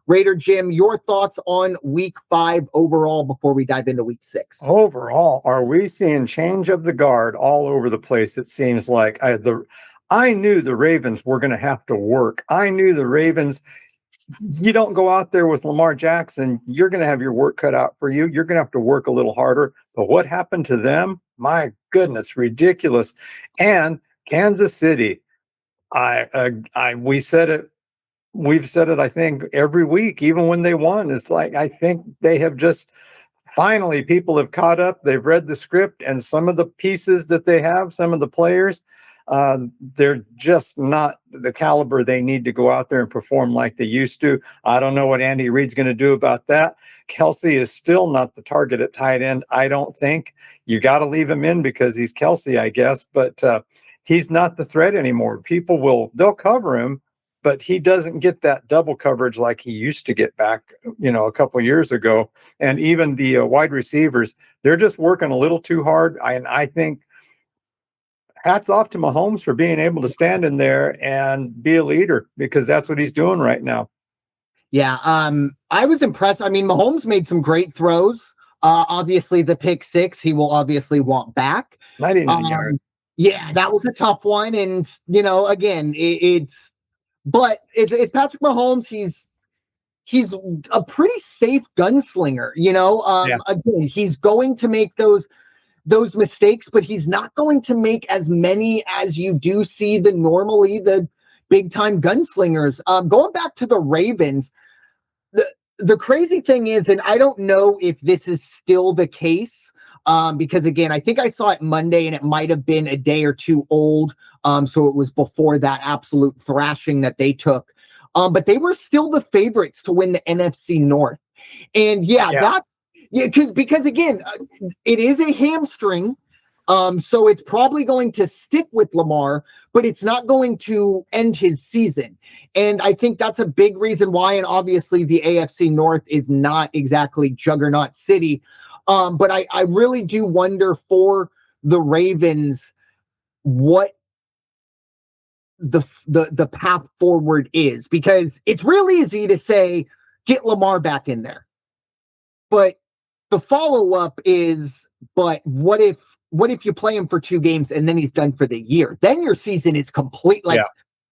Raider Jim, your thoughts on week 5 overall before we dive into week 6? Overall, are we seeing change of the guard all over the place? It seems like I knew the Ravens were going to have to work. I knew the Ravens, you don't go out there with Lamar Jackson, you're going to have your work cut out for you. You're going to have to work a little harder. But what happened to them? My goodness, ridiculous. And Kansas City, we said it. We've said it, I think, every week, even when they won. It's like, I think they have just finally, people have caught up. They've read the script, and some of the pieces that they have, some of the players, they're just not the caliber they need to go out there and perform like they used to. I don't know what Andy Reid's going to do about that. Kelce is still not the target at tight end, I don't think. You got to leave him in because he's Kelce, I guess, but he's not the threat anymore. They'll cover him, but he doesn't get that double coverage like he used to get back, a couple of years ago. And even the wide receivers, they're just working a little too hard. And I think hats off to Mahomes for being able to stand in there and be a leader, because that's what he's doing right now. Yeah, I was impressed. I mean, Mahomes made some great throws. Obviously, the pick 6, he will obviously want back. Not even a yard. Yeah, that was a tough one. And, again, it's Patrick Mahomes. He's a pretty safe gunslinger, Again, he's going to make those mistakes, but he's not going to make as many as you do see the big time gunslingers. Going back to the Ravens, the crazy thing is, and I don't know if this is still the case, because again, I think I saw it Monday and it might have been a day or two old. So it was before that absolute thrashing that they took. But they were still the favorites to win the NFC North. And because again, it is a hamstring. So it's probably going to stick with Lamar, but it's not going to end his season. And I think that's a big reason why. And obviously the AFC North is not exactly Juggernaut City. But I really do wonder for the Ravens what the path forward is, because it's real easy to say, get Lamar back in there. But the follow-up is, but what if you play him for 2 games and then he's done for the year? Then your season is complete.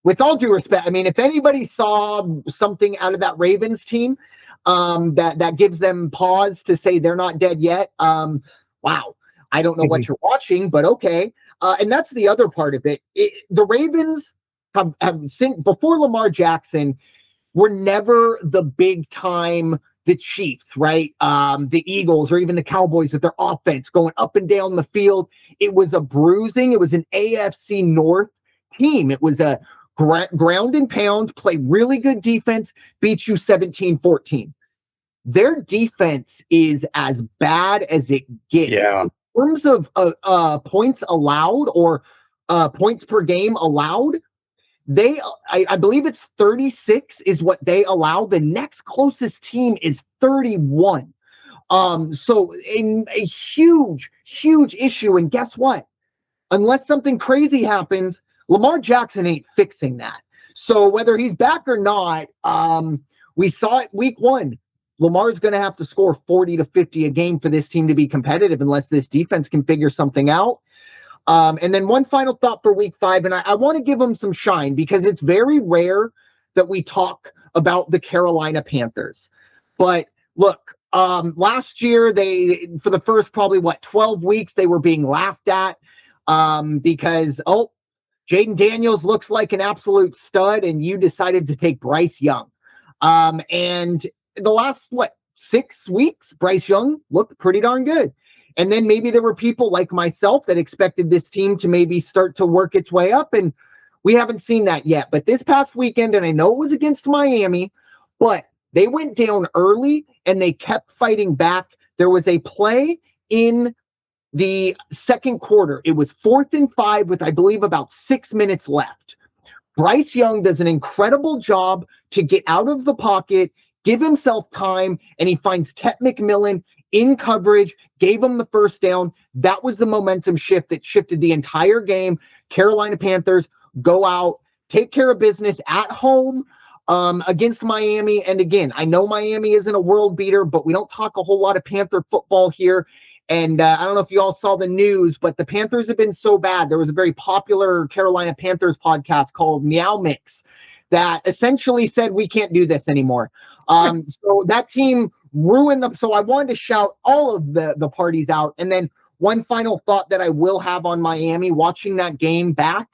With all due respect, I mean, if anybody saw something out of that Ravens team that gives them pause to say they're not dead yet, wow, I don't know what you're watching, but okay. And that's the other part of it. The Ravens have seen, before Lamar Jackson, were never the big time, the Chiefs, right? The Eagles or even the Cowboys with their offense going up and down the field. It was a bruising. It was an AFC North team. It was a ground and pound, play really good defense, beat you 17-14. Their defense is as bad as it gets. Yeah. In terms of points allowed or points per game allowed, I believe it's 36 is what they allow. The next closest team is 31. So a huge, huge issue. And guess what? Unless something crazy happens, Lamar Jackson ain't fixing that. So whether he's back or not, we saw it week 1. Lamar's going to have to score 40 to 50 a game for this team to be competitive unless this defense can figure something out. And then one final thought for week 5, and I want to give them some shine because it's very rare that we talk about the Carolina Panthers. But look, last year, for the first probably 12 weeks, they were being laughed at because, Jaden Daniels looks like an absolute stud, and you decided to take Bryce Young. And the last, 6 weeks, Bryce Young looked pretty darn good. And then maybe there were people like myself that expected this team to maybe start to work its way up, and we haven't seen that yet. But this past weekend, and I know it was against Miami, but they went down early and they kept fighting back. There was a play in the second quarter. It was 4th and 5 with, I believe, about 6 minutes left. Bryce Young does an incredible job to get out of the pocket, give himself time, and he finds Tet McMillan in coverage, gave him the first down. That was the momentum shift that shifted the entire game. Carolina Panthers go out, take care of business at home. against Miami. And again, I know Miami isn't a world beater, but we don't talk a whole lot of Panther football here. And I don't know if you all saw the news, but the Panthers have been so bad. There was a very popular Carolina Panthers podcast called Meow Mix that essentially said, we can't do this anymore. So that team ruined them. So I wanted to shout all of the parties out. And then one final thought that I will have on Miami, watching that game back.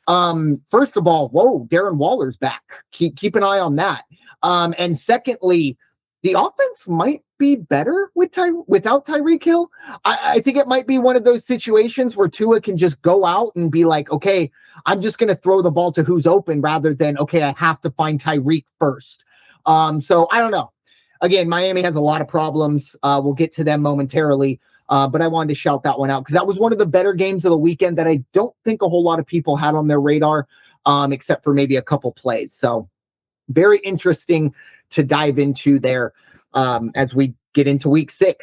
First of all, whoa, Darren Waller's back. Keep an eye on that. And secondly, the offense might be better without Tyreek Hill. I think it might be one of those situations where Tua can just go out and be like, okay, I'm just going to throw the ball to who's open rather than, okay, I have to find Tyreek first. So I don't know. Again, Miami has a lot of problems. We'll get to them momentarily. But I wanted to shout that one out because that was one of the better games of the weekend that I don't think a whole lot of people had on their radar, except for maybe a couple plays. So very interesting to dive into there as we get into week 6.